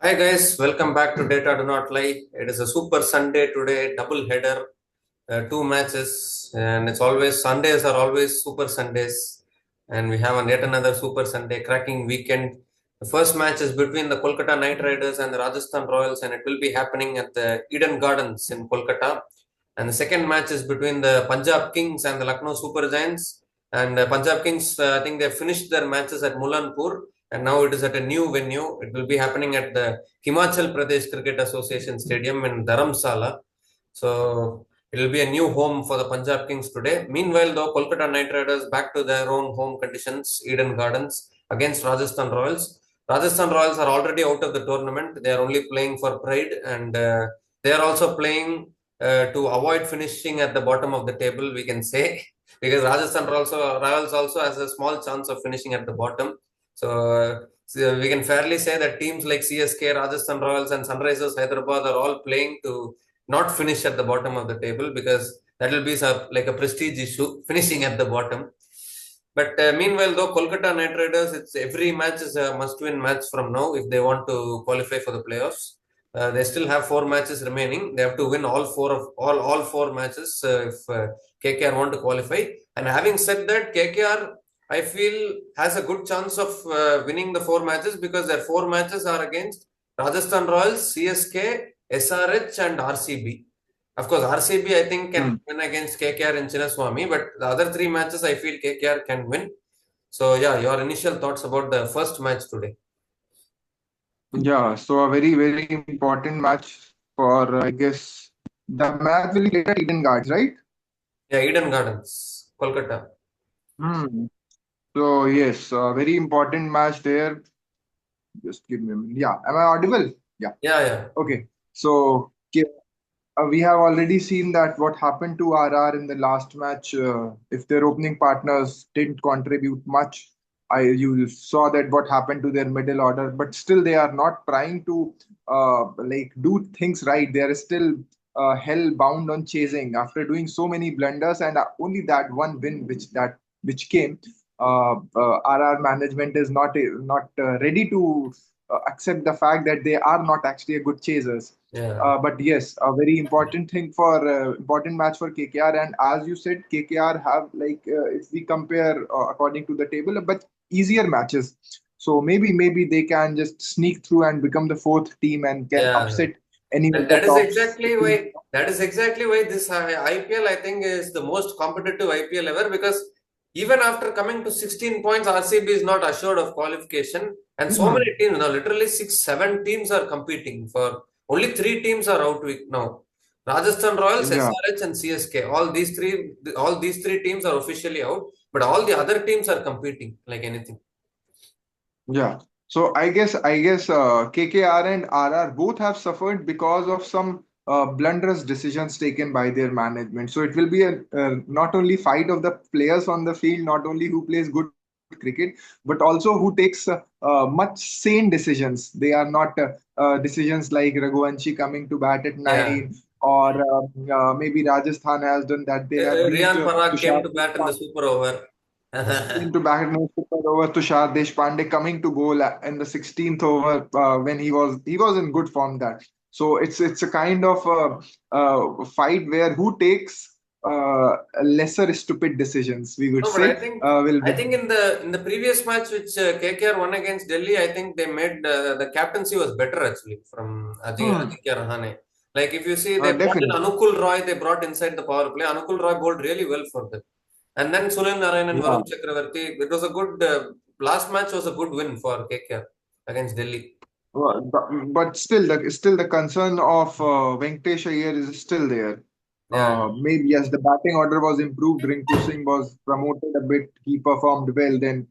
Hi guys, welcome back to Data Do Not Lie. It is a super Sunday today, double header, two matches, and it's always Sundays are always super Sundays, and we have yet another super Sunday, cracking weekend. The first match is between the Kolkata Knight Riders and the Rajasthan Royals, and it will be happening at the Eden Gardens in Kolkata. And the second match is between the Punjab Kings and the Lucknow Super Giants. And Punjab Kings, I think they finished their matches at Mulanpur, and now it is at a new venue. It will be happening at the Himachal Pradesh Cricket Association Stadium in Dharamsala. So it will be a new home for the Punjab Kings today. Meanwhile, though, Kolkata Knight Riders back to their own home conditions, Eden Gardens, against Rajasthan Royals. Rajasthan Royals are already out of the tournament. They are only playing for pride, and they are also playing to avoid finishing at the bottom of the table, we can say, because Royals also has a small chance of finishing at the bottom. So we can fairly say that teams like CSK, Rajasthan Royals, and Sunrisers Hyderabad are all playing to not finish at the bottom of the table, because that will be like a prestige issue, finishing at the bottom. But meanwhile, though, Kolkata Knight Riders, it's every match is a must-win match from now if they want to qualify for the playoffs. They still have 4 matches remaining. They have to win all four matches if KKR want to qualify. And having said that, KKR, I feel, has a good chance of winning the 4 matches, because their 4 matches are against Rajasthan Royals, CSK, SRH, and RCB. Of course, RCB I think can win against KKR in Chinnaswamy, but the other 3 matches I feel KKR can win. So yeah, your initial thoughts about the first match today? Yeah, so a very, very important match for, I guess, the match will be played at Eden Gardens, right? Yeah, Eden Gardens, Kolkata. Hmm. So, yes, a very important match there. Just give me a minute. Yeah, am I audible? Yeah. Yeah. Okay. So, we have already seen that what happened to RR in the last match, if their opening partners didn't contribute much, you saw that what happened to their middle order, but still they are not trying to like do things right. They are still hell bound on chasing after doing so many blunders, and only that one win which came. RR management is not ready to accept the fact that they are not actually a good chasers. Yeah. But yes, a very important thing for important match for KKR. And as you said, KKR have if we compare according to the table, but easier matches. So maybe they can just sneak through and become the fourth team and can Yeah. upset any of And the that is top exactly teams. why this IPL I think is the most competitive IPL ever, because even after coming to 16 points, RCB is not assured of qualification, and so Hmm. many teams now, literally 6, 7 teams are competing for. Only 3 teams are out now. Rajasthan Royals, Yeah. SRH, and CSK. All these three teams are officially out, but all the other teams are competing like anything. Yeah. So I guess KKR and RR both have suffered because of some blunderous decisions taken by their management. So it will be a not only fight of the players on the field, not only who plays good cricket, but also who takes much sane decisions. They are not decisions like Raghuvanshi coming to bat at Yeah. 9, or maybe Rajasthan has done that. They have released Riyan Parag came Tushar to bat in the super over. into back super over. Tushar Deshpande coming to goal in the 16th over when he was in good form. That so it's a kind of fight where who takes lesser stupid decisions, we would No, but I say, think will I win. think in the previous match which KKR won against Delhi, I think they made the captaincy was better actually from Hmm. Aditya Rahane. Like if you see, they brought in Definitely. Anukul Roy, they brought inside the power play. Anukul Roy bowled really well for them, and then Sunil Narain and Yeah. Varun Chakravarti. It was a good last match was a good win for KKR against Delhi. But still the concern of Venkatesh Aiyyar is still there. Yeah, Maybe yes, the batting order was improved. Rinku Singh was promoted a bit. He performed well. Then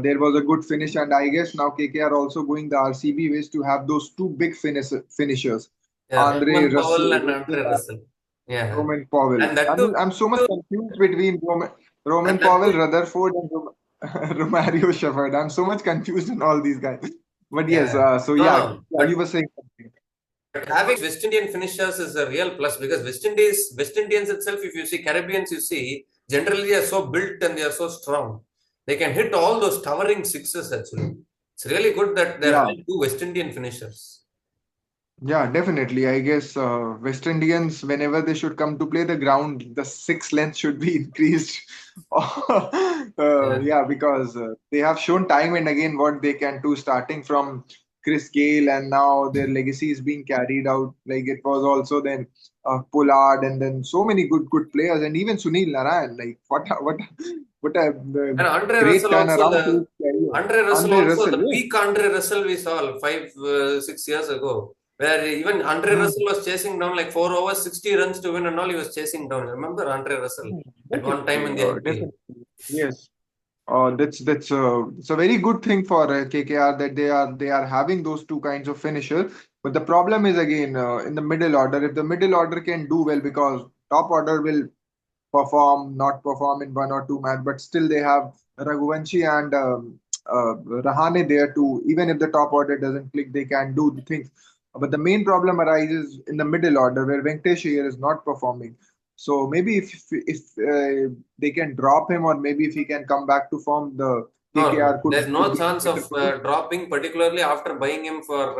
there was a good finish, and I guess now KKR also going the RCB ways to have those two big finishers, yeah, Andre Roman Powell Russell, and Andre Russell. Yeah, Roman Powell. and that too. I'm so much confused between And Roman that Powell, too. Rutherford, and Romario Shepherd. I'm so much confused in all these guys. But yes, Yeah, so no, yeah, no, yeah, but you were saying something. having West Indian finishers is a real plus, because West Indians itself, if you see Caribbeans, you see generally they are so built and they are so strong. They can hit all those towering sixes actually. It's really good that they're Yeah. having two West Indian finishers. Yeah, definitely. I guess West Indians, whenever they should come to play the ground, the six length should be increased. Yeah. Yeah, because they have shown time and again what they can do, starting from Chris Gale, and now their legacy is being carried out. Like it was also then Pollard, and then so many good players, and even Sunil Narain. Like what a And Andre great Russell also, turnaround to his career. Andre the Russell, peak Andre Russell we saw 5, 6 years ago, where even Andre yeah. Russell was chasing down like 4 overs, 60 runs to win, and all he was chasing down. Remember Andre Russell at one time Definitely, in the IPL? definitely. Yes. That's it's a very good thing for KKR that they are having those two kinds of finisher. But the problem is again in the middle order. If the middle order can do well, because top order will perform, not perform in one or two match, but still they have Raghuvanshi and Rahane there too. Even if the top order doesn't click, they can do the things. But the main problem arises in the middle order where Venkatesh Aiyyar is not performing. So maybe if they can drop him, or maybe if he can come back to form, the No, KKR there's could no be in chance a of better position. dropping, particularly after buying him for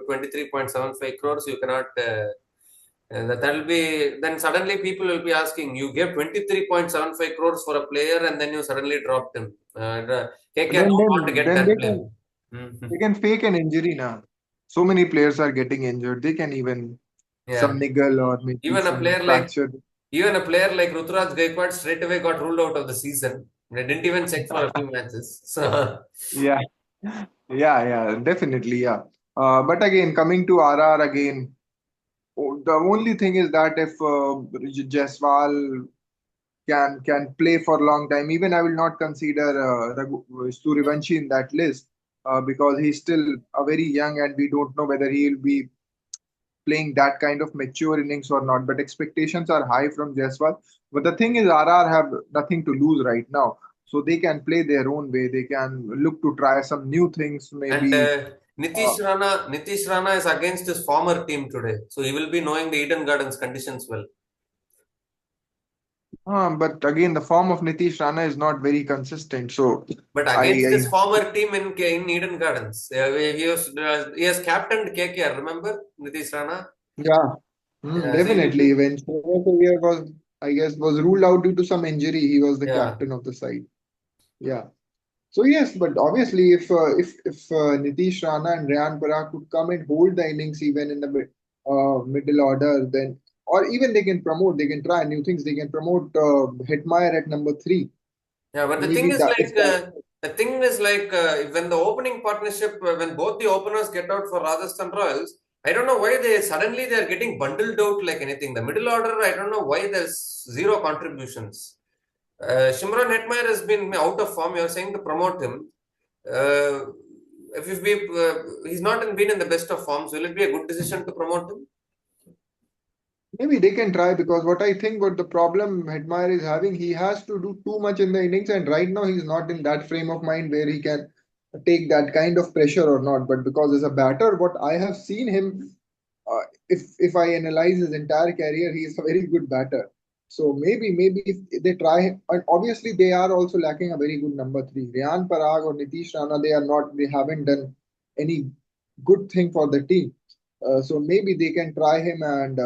23.75 crores. You cannot. That will be then suddenly people will be asking you gave 23.75 crores for a player and then you suddenly dropped him. But KKR then don't want to then get then that blame. they Mhm. can fake an injury now. So many players are getting injured. They can even some Yeah, niggle or maybe even a some player like fracture. even a player like Ruturaj Gaikwad straight away got ruled out of the season. They didn't even check for a few matches. So Yeah, yeah, definitely, yeah. But again, coming to RR again, the only thing is that if Jaiswal can play for a long time, even I will not consider Suryawanshi in that list because he's still a very young, and we don't know whether he'll be playing that kind of mature innings or not. But expectations are high from Jaiswal. But the thing is, RR have nothing to lose right now, so they can play their own way. They can look to try some new things, and maybe. Uh, Nitish Rana is against his former team today. So he will be knowing the Eden Gardens conditions well. but again, the form of Nitish Rana is not very consistent. So But I, against his I former team in Eden Gardens, he has captained KKR. Remember Nitish Rana? yeah, So he will definitely. be. When Shreyas Aiyyar was, I guess, was ruled out due to some injury, he was the Yeah, captain of the side. Yeah. So yes, but obviously, if Nitish Rana and Rayan Parag could come and hold the innings even in the middle order, then or even they can promote, they can try new things. They can promote Hetmyer at number three. yeah. But Maybe that if that. the thing is like when the opening partnership, when both the openers get out for Rajasthan Royals, I don't know why they are getting bundled out like anything. The middle order, I don't know why there's zero contributions. Shimron Hetmyer has been out of form. You're saying to promote him. Uh, if we, he's not been in the best of forms, will it be a good decision to promote him? Maybe they can try, because what I think what the problem Hetmyer is having, he has to do too much in the innings, and right now he's not in that frame of mind where he can take that kind of pressure or not. But because as a batter, what I have seen him, if I analyze his entire career, he is a very good batter. So maybe if they try, and obviously they are also lacking a very good number three. Rayan Parag or Nitish Rana, they haven't done any good thing for the team. So maybe they can try him, and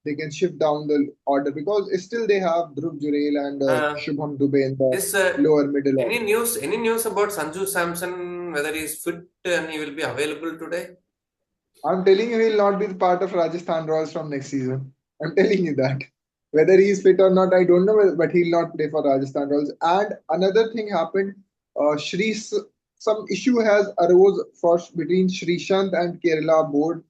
they can shift down the order, because still they have Dhruv Jurel and Uh, Shubham Dubey in the is lower middle any order. news? Any news about Sanju Samson? Whether he's fit and he will be available today? I'm telling you, he'll not be the part of Rajasthan Royals from next season. I'm telling you that. Whether he's fit or not, I don't know, but he'll not play for Rajasthan Royals. And another thing happened, some issue has arose between Shrishant and Kerala board.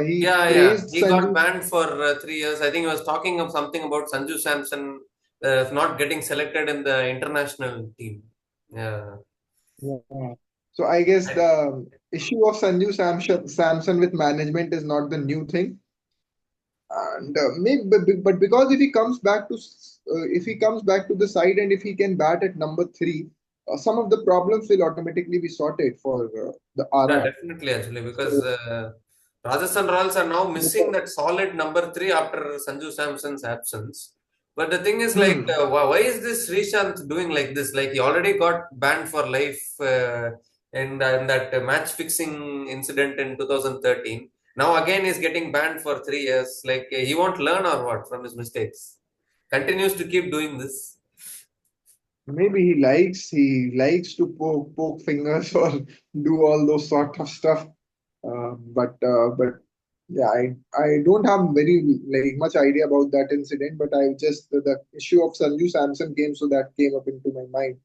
He Yeah, yeah. praised He got Sanju. banned for 3 years. I think he was talking of something about Sanju Samson not getting selected in the international team. Yeah. Yeah. So I guess I- the issue of Samson with management is not the new thing. And maybe, but because if he comes back to the side, and if he can bat at number three, some of the problems will automatically be sorted for the Yeah, RR. definitely, actually, because So Rajasthan Royals are now missing because, that solid number three after Sanju Samson's absence. But the thing is, like, hmm, why is this Srishant doing like this? Like, he already got banned for life in that match fixing incident in 2013. Now again he's getting banned for 3 years. Like he won't learn or what from his mistakes. Continues to keep doing this. Maybe he likes to poke fingers or do all those sort of stuff. But yeah, I don't have very like much idea about that incident, but I just the issue of Sanju Samson came, so that came up into my mind.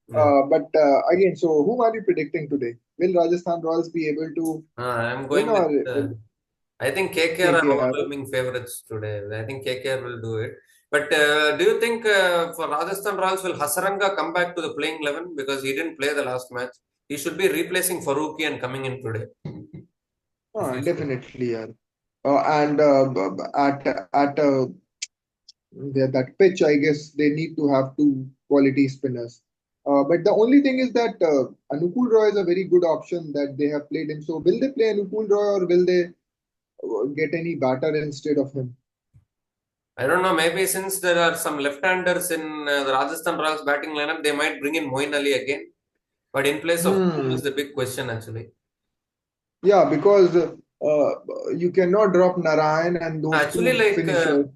Yeah. But again, so whom are you predicting today? Will Rajasthan Royals be able to I'm win, going with. or will I think KKR are KKR? overwhelming favorites today. I think KKR will do it. But do you think for Rajasthan Royals will Hasaranga come back to the playing 11 because he didn't play the last match? He should be replacing Faruqi and coming in today. If he's fit. Definitely, yeah. And that pitch, I guess they need to have two quality spinners. But the only thing is that Anukul Roy is a very good option that they have played him. So will they play Anukul Roy, or will they get any batter instead of him? I don't know. Maybe since there are some left-handers in the Rajasthan Royals batting lineup, they might bring in Moeen Ali again. But in place of whom Hmm. is the big question actually. Yeah, because you cannot drop Narain and those Actually, two like finishers.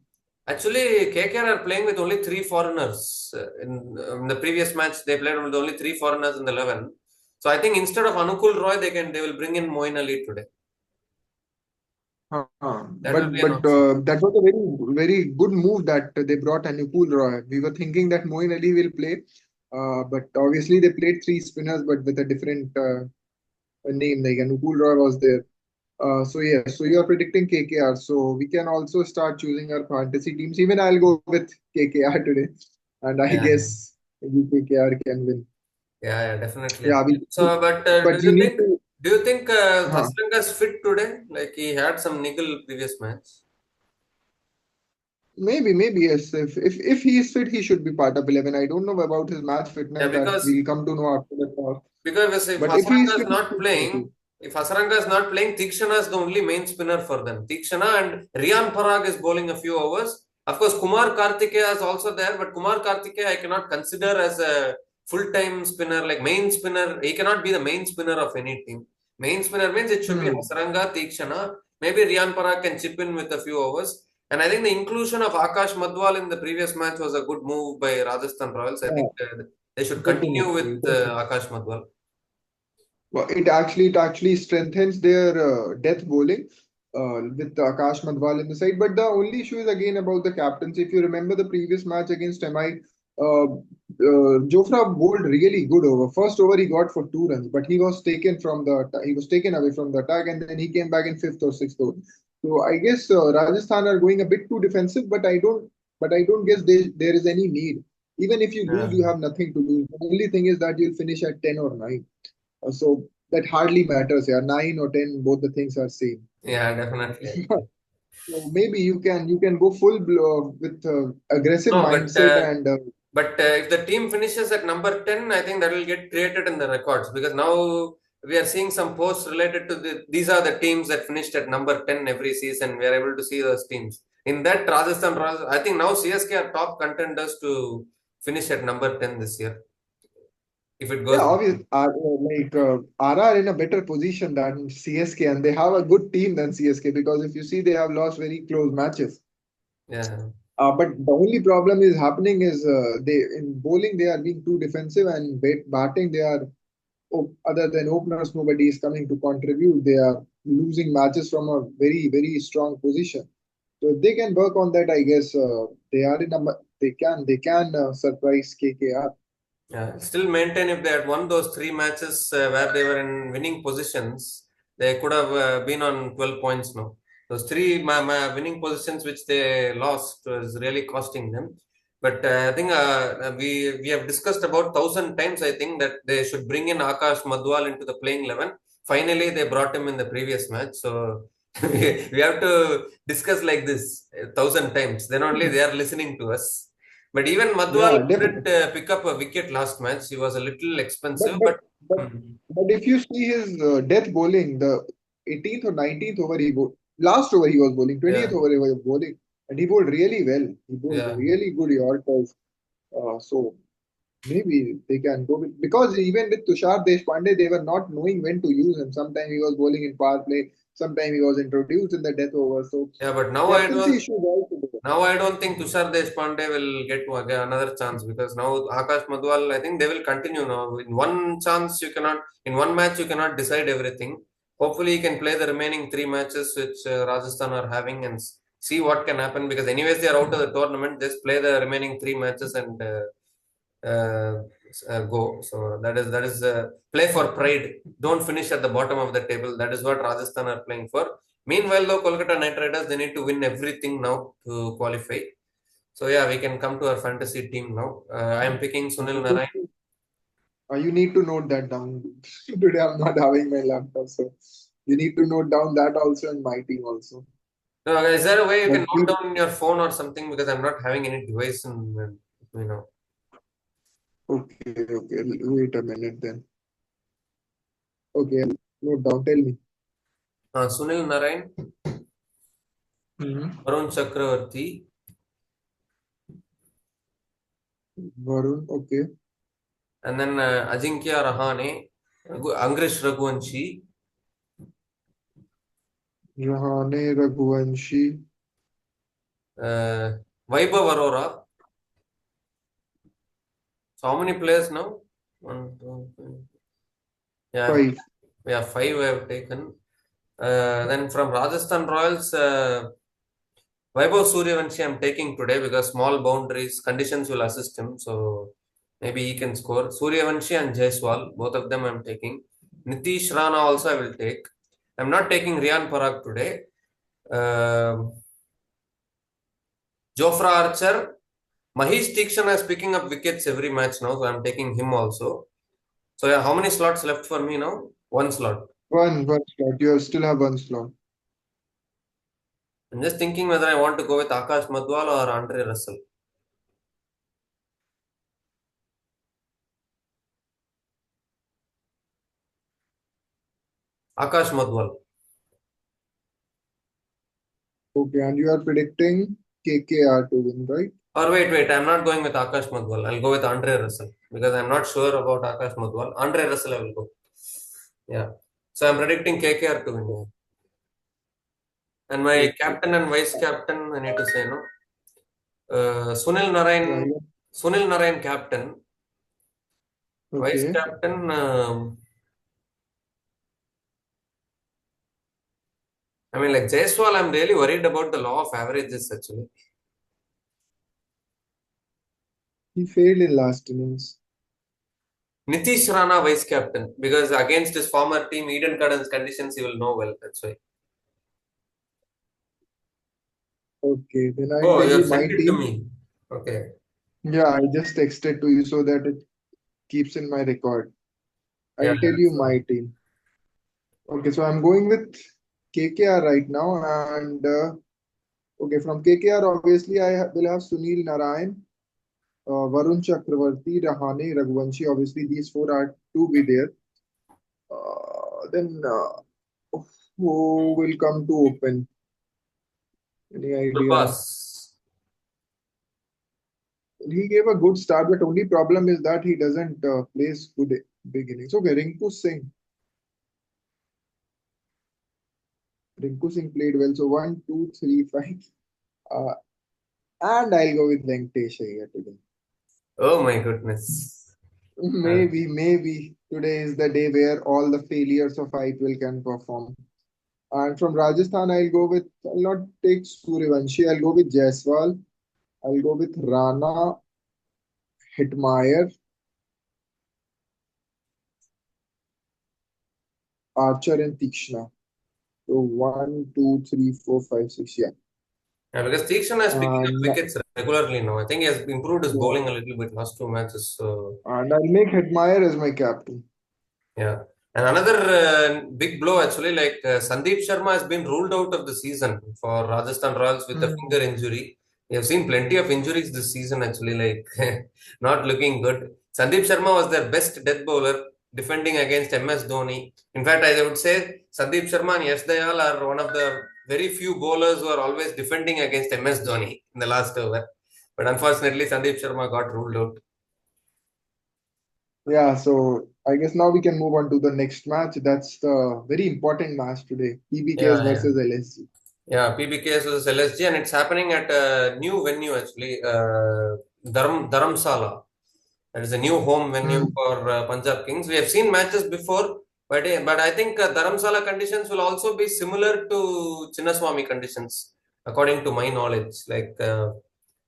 actually, KKR are playing with only three foreigners. In the previous match, they played with only three foreigners in the 11. So I think instead of Anukul Roy, they will bring in Moeen Ali today. That will But be an but option. that was a very good move that they brought Anupul Roy. We were thinking that Moeen Ali will play, but obviously they played three spinners, but with a different name. Like Anupul Roy was there. So yeah, so you are predicting KKR. So we can also start choosing our fantasy teams. Even I'll go with KKR today, and I Yeah, guess maybe KKR can win. yeah, definitely. Yeah, So, but but we need to. do you think Huh. Hasranga is fit today? Like he had some niggle previous match. Maybe yes. If he is fit, he should be part of 11. I don't know about his match Yeah, fitness. That we'll come to know after the talk. because if But if he is Hasaranga is fit, he not should play playing, too. if Hasaranga is not playing, Theekshna is the only main spinner for them. Theekshna and Riyan Parag is bowling a few overs. Of course, Kumar Kartikeya is also there, but Kumar Kartikeya I cannot consider as a full-time spinner, like main spinner. He cannot be the main spinner of any team. Main spinner means it should be Hmm. Hasaranga, Theekshna. Maybe Riyan Parag can chip in with a few overs. And I think the inclusion of Akash Madwal in the previous match was a good move by Rajasthan Royals. I think Yeah, they should continue with definitely. Akash Madwal. Well, it actually strengthens their death bowling with Akash Madhwal in the side. But the only issue is again about the captains. If you remember the previous match against MI, Jofra bowled really good over. First over he got for 2 runs, but he was taken away from the attack, and then he came back in fifth or sixth over. So I guess Rajasthan are going a bit too defensive, but I don't guess there is any need. Even if you lose, Yeah. you have nothing to lose. The only thing is that you'll finish at 10 or 9. So that hardly matters. Yeah, 9 or 10, both the things are same. Yeah, definitely. So maybe you can go full with aggressive No, mindset and if the team finishes at number 10, I think that will get created in the records because now we are seeing some posts related to these are the teams that finished at number 10 every season. We are able to see those teams. In that Rajasthan Royals, I think now CSK are top contenders to finish at number 10 this year if it yeah, goes. obviously RR in a better position than CSK, and they have a good team than CSK, because if you see, they have lost very close matches. Yeah. But the only problem is happening is they in bowling they are being too defensive, and batting they are, other than openers, nobody is coming to contribute. They are losing matches from a very strong position. So if they can work on that, I guess they can surprise KKR. Yeah, still maintain if they had won those three matches where they were in winning positions, they could have been on 12 points now. Those three winning positions which they lost was really costing them. But I think we have discussed about 1,000 times. I think that they should bring in Akash Madwal into the playing 11. Finally, they brought him in the previous match. So we have to discuss like this 1,000 times. Then only they are listening to us. But even Madwal Yeah, couldn't definitely. pick up a wicket last match. He was a little But expensive, but but but hmm, but if you see his death bowling, the 18th or 19th over he bowled. Last over he was bowling, yeah, 20th over he was bowling, and he bowled really well. He bowled yeah, really good Yorkers. So. Maybe they can go with, because even with Tushar Deshpande, they were not knowing when to use him. Sometimes he was bowling in power play, sometimes he was introduced in the death over. So Yeah, but captaincy issue also there. now I don't think Tushar Deshpande will get another chance, because now Akash Madhwal, I think they will continue now. In one chance, you cannot, in one match, you cannot decide everything. Hopefully, he can play the remaining three matches which Rajasthan are having, and see what can happen, because anyways, they are out of the tournament. Just play the remaining three matches and uh, go. So that is play for pride. Don't finish at the bottom of the table. That is what Rajasthan are playing for. Meanwhile, though, Kolkata Knight Riders, they need to win everything now to qualify. So yeah, we can come to our fantasy team now. I am picking Sunil Narain. You need to note that down. Today I'm not having my laptop, so you need to note down that also in my team also. Is there a way you But can note down in your phone or something? Because I'm not having any device in, you know. okay. Wait a minute then. Okay, I'll note down. Tell me. Sunil Narain, Hmm. Varun Chakravarti, Varun, okay. and then Ajinkya Rahane, Angrish Raghuvanshi, Rahane, Raghuvanshi, Vaibhav Arora. So how many players now? One, two, three. Yeah, 5. yeah, five I have taken. Then from Rajasthan Royals, Vaibhav Suryawanshi I'm taking today, because small boundaries, conditions will assist him. So maybe he can score. Suryawanshi and Jaiswal, both of them I'm taking. Nitish Rana also I will take. I'm not taking Riyan Parag today. Uh, Jofra Archer. Mahesh Theekshna is picking up wickets every match now, so I'm taking him also. So yeah, how many slots left for me now? One slot. One slot. You still have one slot. I'm just thinking whether I want to go with Akash Madhwal or Andre Russell. Akash Madhwal. Okay, and you are predicting KKR to win, right? Or wait, I'm not going with Akash Madhwal. I'll go with Andre Russell, because I'm not sure about Akash Madhwal. Andre Russell, I will go. Yeah. So I'm predicting KKR to win. And my Okay. captain and vice captain, I need to say no. Sunil Yeah, Narain, yeah. Sunil Narain captain, vice Okay. captain. I mean, like Jaiswal, I'm really worried about the law of averages actually. He failed in last innings. Nitish Rana vice captain, because against his former team Eden Gardens conditions he will know well. That's why. Okay, then I'll Oh, tell you you have my sent it to team. me. Okay. Yeah, I just texted to you so that it keeps in my record. Yeah. I'll tell you my team. Okay, so I'm going with KKR right now, and okay, from KKR, obviously will have Sunil Narayan, Varun Chakravarti, Rahane, Raghuvanshi. Obviously, these four are to be there. Then who will come to open? Any idea? Prabhas. He gave a good start, but only problem is that he doesn't place good beginnings. Okay, Rinku Singh. Rinku Singh played well. So one, two, three, five. Uh, and I'll go with Venkatesh Aiyyar today. Oh my goodness. Uh, Maybe today is the day where all the failures of IPL can perform. And from Rajasthan, I'll not take Suryawanshi, I'll go with Jaiswal, I'll go with Rana, Hetmyer, Archer, and Theekshna. So one, two, three, four, five, six, yeah. yeah, because Theekshna is picking up And wickets regularly now. I think he has improved his yeah, bowling a little bit last two matches. So and I'll make Hetmyer as my captain. yeah. And another big blow actually, like Sandeep Sharma has been ruled out of the season for Rajasthan Royals with a Hmm. finger injury. We have seen plenty of injuries this season actually, like not looking good. Sandeep Sharma was their best death bowler defending against MS Dhoni. In fact, I would say Sandeep Sharma and Yash Dayal are one of the very few bowlers who are always defending against MS Dhoni in the last over. But unfortunately, Sandeep Sharma got ruled out. Yeah, so I guess now we can move on to the next match. That's the very important match today. PBKS Yeah, yeah. versus LSG. Yeah, PBKS versus LSG, and it's happening at a new venue actually, Dharamsala. That is a new home venue Hmm. for Punjab Kings. We have seen matches before, but I think Dharamsala conditions will also be similar to Chinnaswamy conditions, according to my knowledge.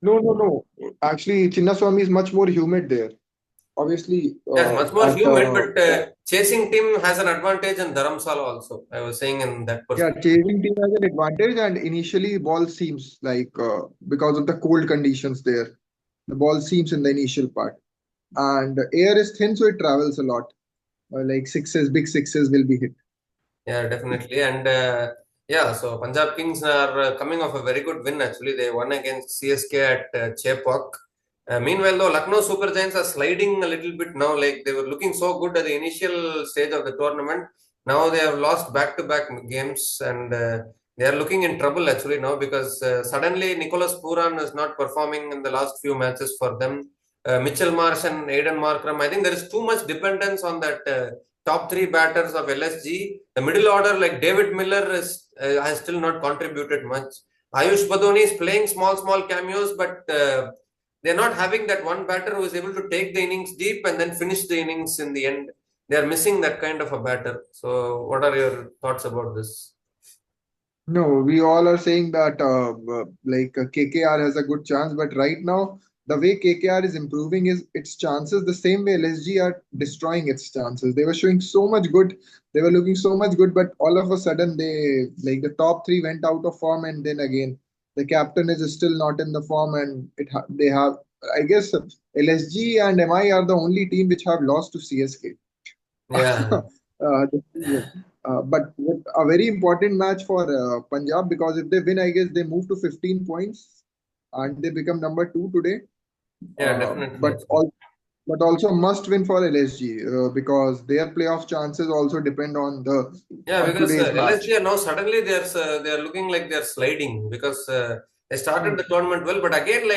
No, no, no. Actually, Chinnaswamy is much more humid there. Obviously, Yeah, much more at humid, but chasing team has an advantage in Dharamsala also. I was saying in that yeah, perspective. chasing team has an advantage, and initially ball seems like because of the cold conditions there, the ball seems in the initial part, and air is thin, so it travels a lot. Like sixes, big sixes will be hit. Yeah, definitely. And yeah, so Punjab Kings are coming off a very good win actually. They won against CSK at Chepauk. Meanwhile, though, Lucknow Super Giants are sliding a little bit now. Like they were looking so good at the initial stage of the tournament. Now they have lost back-to-back games and they are looking in trouble actually now because suddenly Nicholas Pooran is not performing in the last few matches for them. Mitchell Marsh and Aiden Markram. I think there is too much dependence on that. Top three batters of LSG. The middle order, like David Miller, has still not contributed much. Ayush Badoni is playing small cameos, but they're not having that one batter who is able to take the innings deep and then finish the innings in the end. They are missing that kind of a batter. So, what are your thoughts about this? No, we all are saying that KKR has a good chance, but right now the way KKR is improving is its chances the same way LSG are destroying its chances. They were showing so much good, they were looking so much good, but all of a sudden they like the top three went out of form, and then again the captain is still not in the form, and they have I guess LSG and MI are the only team which have lost to CSK. Yeah, This season. But a very important match for Punjab, because if they win, I guess they move to 15 points and they become number two today. yeah, Uh, definitely. but all, but also must win for LSG because their playoff chances also depend on the Yeah, on because today's LSG match. are now suddenly they are looking like they are sliding because they started Hmm. the tournament well, but again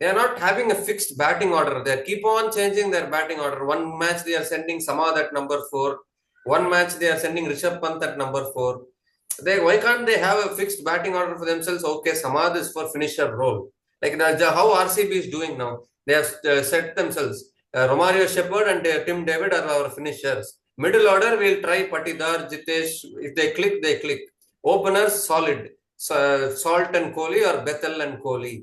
they are not having a fixed batting order. They keep on changing their batting order. One match they are sending Samad at number four. One match they are sending Rishabh Pant at number four. They why can't they have a fixed batting order for themselves? Okay, Samad is for finisher role. Like how RCB is doing now. They have set themselves. Romario Shepherd and Tim David are our finishers. Middle order, we'll try Patidar, Jitesh. If they click, they click. Openers, solid. Salt and Kohli or Bethel and Kohli.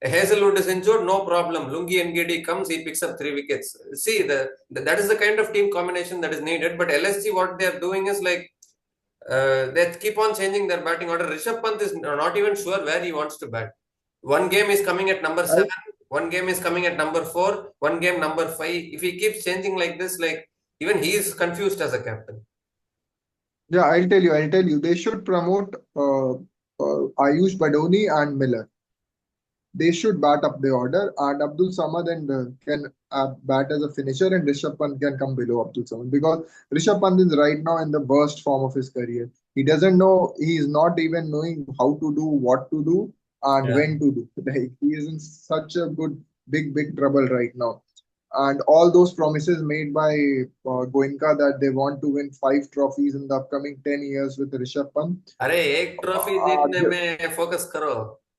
Hazelwood is injured, no problem. Lungi Ngedi comes, he picks up 3 wickets. See, that is the kind of team combination that is needed. But LSG, what they are doing is they keep on changing their batting order. Rishabh Pant is not even sure where he wants to bat. One game is coming at number I, seven, one game is coming at number four, one game number five. If he keeps changing like this, even he is confused as a captain. yeah, I'll tell you. They should promote Ayush Badoni and Miller. They should bat up the order, and Abdul Samad and can bat as a finisher, and Rishabh Pant can come below Abdul Samad because Rishabh Pant is right now in the burst form of his career. He doesn't know, he is not even knowing how to do, what to do, and Yeah. when to do. Like he is in such a good, big trouble right now. And all those promises made by Goenka that they want to win 5 trophies in the upcoming 10 years with Rishabh Pant. अरे एक trophy Uh, जीतने में focus करो.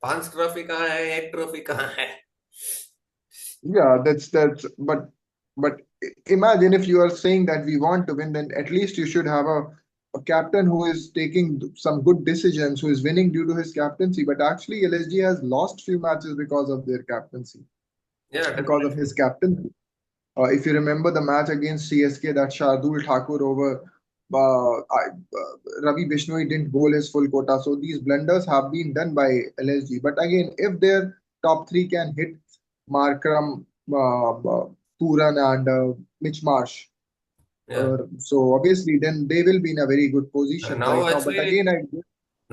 5 trophy कहाँ है, एक trophy कहाँ है? Yeah, that's but imagine if you are saying that we want to win, then at least you should have a captain who is taking some good decisions, who is winning due to his captaincy. But actually, LSG has lost few matches because of their captaincy, Yeah, because of his definitely. captaincy. If you remember the match against CSK, that Shardul Thakur over Ravi Bishnoi didn't bowl his full quota. So these blunders have been done by LSG. But again, if their top three can hit Markaram, Pooran, and Mitch Marsh, Yeah. so obviously then they will be in a very good Uh, position right now now. But actually, again,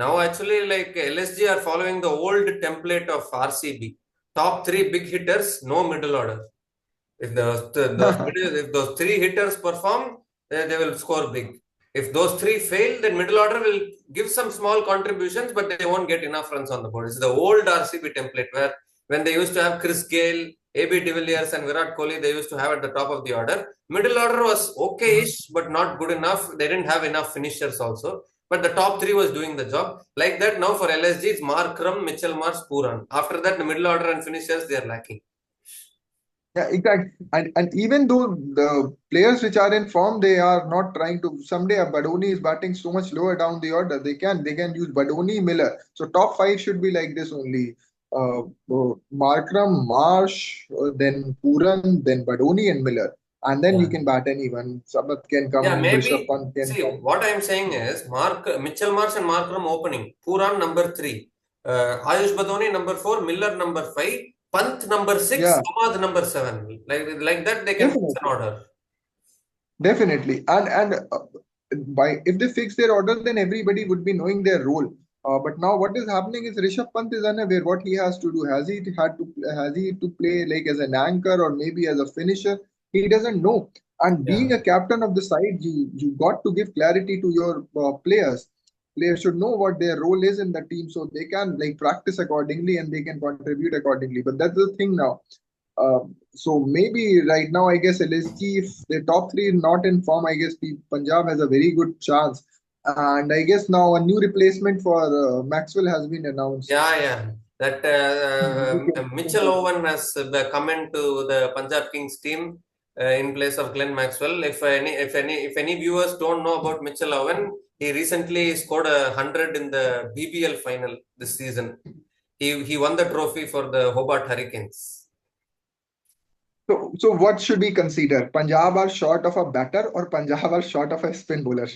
now actually, like LSG are following the old template of RCB. Top three big hitters, no middle order. If if those three hitters perform, they will score big. If those three fail, then middle order will give some small contributions, but they won't get enough runs on the board. It's the old RCB template where when they used to have Chris Gale, AB de Villiers and Virat Kohli, they used to have at the top of the order. Middle order was okay-ish, but not good enough. They didn't have enough finishers also. But the top three was doing the job. Like that, now for LSG, it's Markaram, Mitchell Marsh, Pooran. After that, the middle order and finishers, they are lacking. Yeah, exactly. And even though the players which are in form, they are not trying to. Someday, Badoni is batting so much lower down the order. They can use Badoni, Miller. So top five should be like this only. Markram, Marsh, then Pooran, then Badoni and Miller, and then you Yeah. can bat anyone. Sabat can Yeah, come, Rishabh maybe. Pant can See, come. what I'm saying is Mitchell Marsh and Markram opening. Pooran number three. Ayush Badoni number four. Miller number five. Pant number six. Yeah, Samad number seven. Like that, they can fix an definitely. order. Definitely, and by if they fix their order, then everybody would be knowing their role. But now what is happening is Rishabh Pant is unaware what he has to do. Has he to play like as an anchor or maybe as a finisher? He doesn't know. And being Yeah. a captain of the side, you got to give clarity to your players. Players should know what their role is in the team so they can like practice accordingly and they can contribute accordingly. But that's the thing now. So maybe right now, I guess LSG, if the top three not in form, I guess Punjab has a very good chance. And I guess now a new replacement for Maxwell has been announced. Yeah. That He Mitchell can Owen has come into the Punjab Kings team in place of Glenn Maxwell. If any viewers don't know about Mitchell Owen, he recently scored 100 in the BBL final this season. He won the trophy for the Hobart Hurricanes. so what should we consider? Punjab are short of a batter or Punjab are short of a spin bowler?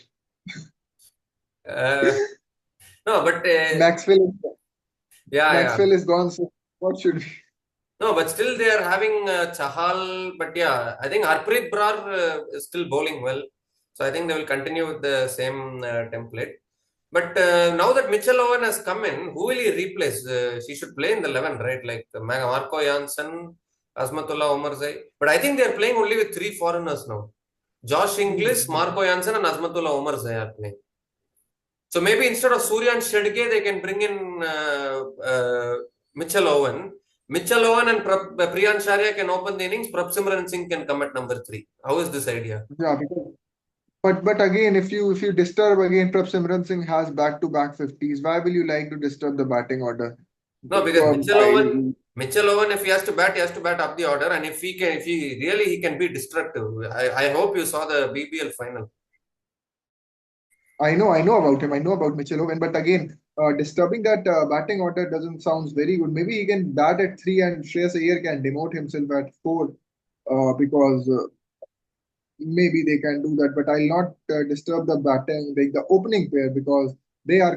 Uh, no, but Maxwell, yeah. Maxwell is gone. So what should we? No, but still they are having Chahal. But yeah, I think Harpreet Brar is still bowling well. So I think they will continue with the same template. But now that Mitchell Owen has come in, who will he replace? She should play in the 11, right? Like Marco Jansen, Asmatullah Omarzai. But I think they are playing only with three foreigners now. Josh Inglis, Marco Jansen, and Asmatullah Omarzai are playing. So maybe instead of Suryan Shedge, they can bring in Mitchell Owen. Mitchell Owen and Priyansh can open the innings. Prabhsimran Singh can come at number three. How is this idea? Yeah, because but again, if you disturb again, Prabhsimran Singh has back-to-back 50s. Why will you like to disturb the batting order? No, because I Mitchell Owen, if he has to bat, he has to bat up the order, and if he really, he can be destructive. I hope you saw the BBL final. I know about him. I know about Mitchell Owen, but again, disturbing that batting order doesn't sound very good. Maybe he can bat at three, and Shreyas Aiyyar can demote himself at four, because maybe they can do that. But I'll not disturb the batting, like the opening pair, because they are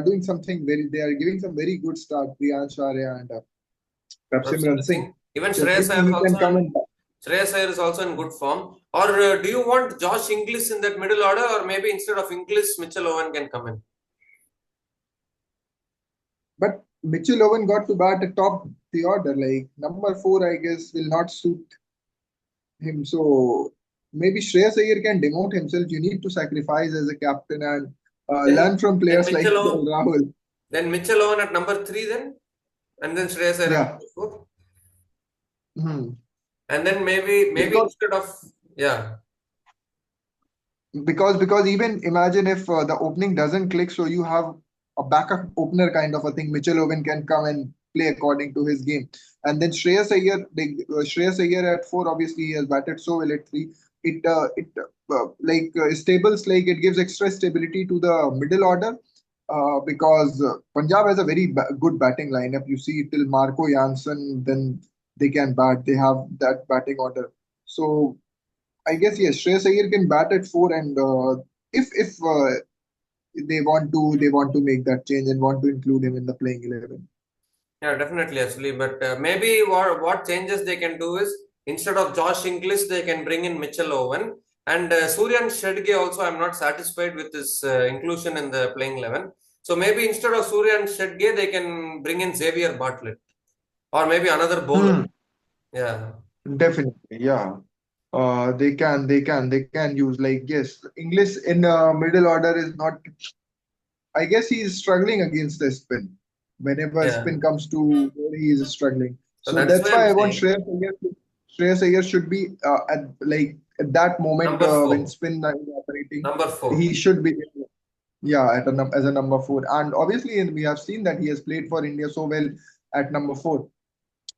doing something they are giving some very good start. Priyansh and Prabhsimran Prabhsimran Singh. Singh, even So maybe he can come and Shreyas Aiyyar is also in good form. Or do you want Josh Inglis in that middle order, or maybe instead of Inglis, Mitchell Owen can come in? but Mitchell Owen got to bat at top the order. Like number four, I guess, will not suit him. So maybe Shreyas Aiyyar can demote himself. You need to sacrifice as a captain and Then learn from then players like Mitchell Owen, Rahul. then Mitchell Owen at number three, and then Shreyas Aiyyar at Yeah. number four, Hmm. and then maybe Because instead of yeah. because even imagine if the opening doesn't click, so you have a backup opener kind of a thing. Mitchell Owen can come and play according to his game, and then Shreyas Aiyyar at four. Obviously, he has batted so well at three. It stables like it gives extra stability to the middle order. Because Punjab has a very good batting lineup. You see till Marco Jansen, then they can bat. They have that batting order. So I guess yes, Shreyas Aiyyar can bat at four, and if they want to make that change and want to include him in the playing 11. Yeah, definitely, actually. But maybe what changes they can do is instead of Josh Inglis, they can bring in Mitchell Owen and Suryan Shedge. Also, I'm not satisfied with his inclusion in the playing 11. So maybe instead of Suryan Shedge, they can bring in Xavier Bartlett or maybe another bowler. Hmm. Yeah, Definitely, yeah. They can use like yes, English in middle order is not. I guess he is struggling against the spin. Whenever yeah. spin comes to, he is struggling. So So that's that's why I'm why I want saying Shreyas Aiyyar should be at that moment number when 4. spin is operating, Number 4. he should be as a number four. And obviously, we have seen that he has played for India so well at number four.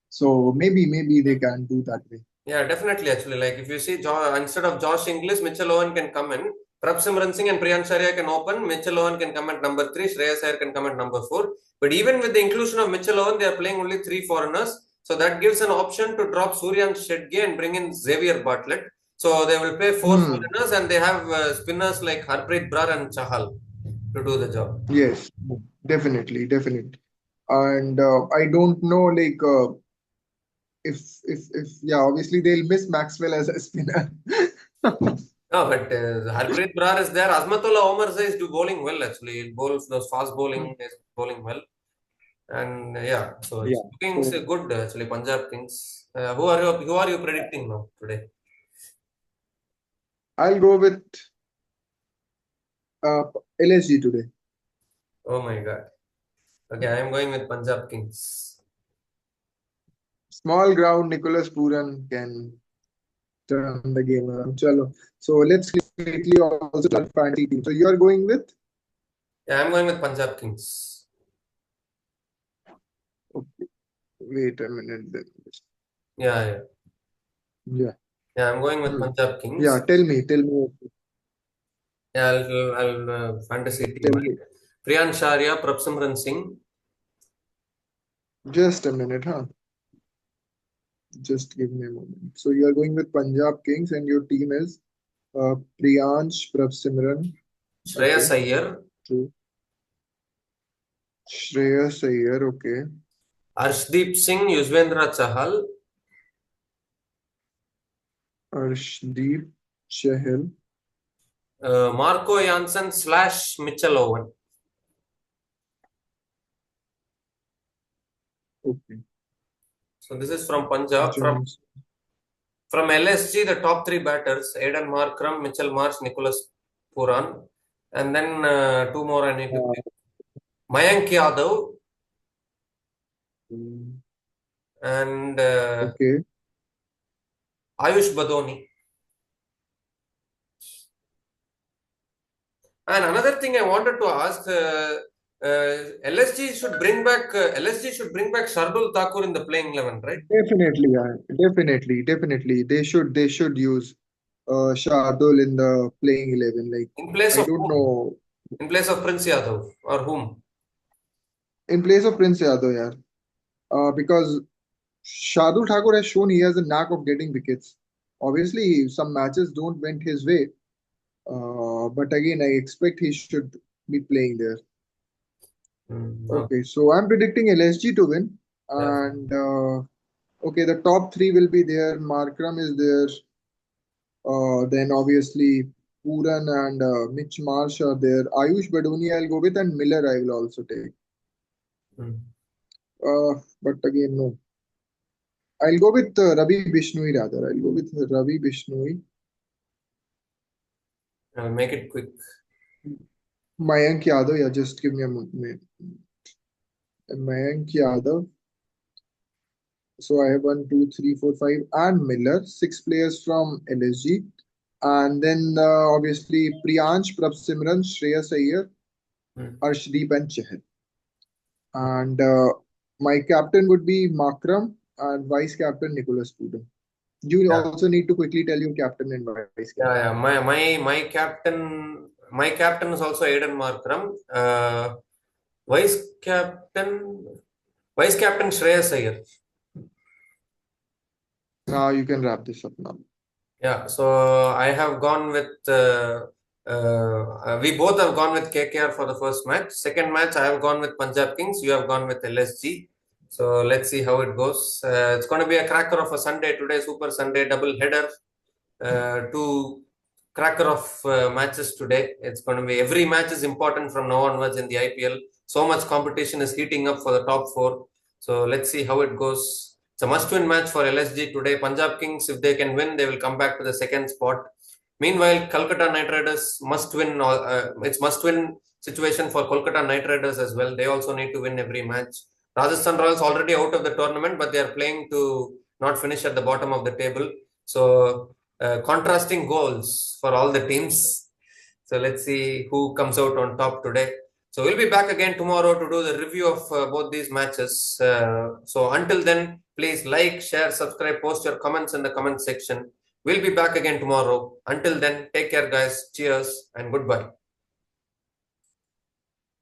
So maybe they can do that way. Yeah, definitely. Actually, like if you see, instead of Josh Inglis, Mitchell Owen can come in. Prabhsimran Singh and Priyansh can open. Mitchell Owen can come at number 3. Shreyas Aiyyar can come at number 4. But even with the inclusion of Mitchell Owen, they are playing only 3 foreigners. So that gives an option to drop Suryawanshi and bring in Xavier Bartlett. So they will play 4 Hmm. foreigners and they have spinners like Harpreet Brar and Chahal to do the job. Yes, definitely. And I don't know, if yeah, obviously they'll miss Maxwell as a spinner. No, but Harpreet Brar is there. Azmatullah Omar is bowling well actually. He bowls those fast bowling, is bowling well. And yeah, so Yeah. it's looking So good actually. Punjab Kings. Who are you predicting now today? I'll go with uh, LSG today. Oh my God. Okay, I am going with Punjab Kings. Small ground, Nicholas Pooran can turn the game around. Chalo. So let's quickly also start fantasy team. So you are going with? Yeah, I'm going with Punjab Kings. Okay, wait a minute then. Yeah. Yeah. Yeah, I'm going with Hmm. Punjab Yeah, Kings. tell me. Yeah, I'll fantasy team. Tell me. Priyansh Aiyyar, Prabhsimran Singh. Just a minute, huh? Just give me a moment. So you are going with Punjab Kings and your team is Priyansh, Prabhsimran. Shreyas Okay, Aiyyar. true. Shreyas Aiyyar, okay. Arshdeep Singh, Yuzvendra Chahal. Arshdeep, Chahal, Marco Jansen / Mitchell Owen. okay. So this is from Punjab. Jansen. From LSG, the top 3 batters: Aiden Markaram, Mitchell Marsh, Nicholas Pooran. And then 2 more I need to pick. Mayank Yadav Mm, and okay. Ayush Badoni. And another thing I wanted to ask, LSG should bring back Shardul Thakur in the playing 11, right? Definitely, yeah. Definitely. They should use Shardul in the playing 11. Like, In place I of don't whom? know. In place of Prince Yadav or whom? In place of Prince Yadav, yeah. Because Shardul Thakur has shown he has a knack of getting wickets. Obviously, some matches don't went his way. But again, I expect he should be playing there. Okay. Okay, so I'm predicting LSG to win. Yeah. And okay, the top three will be there. Markram is there. Then obviously Pooran and Mitch Marsh are there. Ayush Badoni I'll go with, and Miller I will also take. Hmm. But again, no. I'll go with Ravi Bishnoi rather. I'll go with Ravi Bishnoi. I'll make it quick. Mayank Yadav, yeah, just give me a minute. Mayank Yadav. So I have one, two, three, four, five, and Miller, six players from LSG. And then obviously Priyansh, Prabhsimran, Shreyas Aiyyar, Hmm. Arshdeep, and Chahal. And my captain would be Markaram and vice captain Nicholas Pooran. You Yeah. also need to quickly tell your captain and vice Yeah, captain. yeah. My captain is also Aiden Markram. Vice captain Vice captain Shreyas Aiyyar. Now you can wrap this up now. Yeah, so I have gone with we both have gone with KKR for the first match. Second match, I have gone with Punjab Kings. You have gone with LSG. So let's see how it goes. It's going to be a cracker of a Sunday today, Super Sunday double header. Two cracker of matches today. It's going to be every match is important from now onwards in the IPL. So much competition is heating up for the top 4. So let's see how it goes. It's a must-win match for LSG today. Punjab Kings, if they can win, they will come back to the second spot. Meanwhile, Kolkata Knight Riders must win. It's must-win situation for Kolkata Knight Riders as well. They also need to win every match. Rajasthan Royals already out of the tournament, but they are playing to not finish at the bottom of the table. So contrasting goals for all the teams. So let's see who comes out on top today. So we'll be back again tomorrow to do the review of both these matches. So until then, please like, share, subscribe, post your comments in the comment section. We'll be back again tomorrow. Until then, take care, guys. Cheers and goodbye.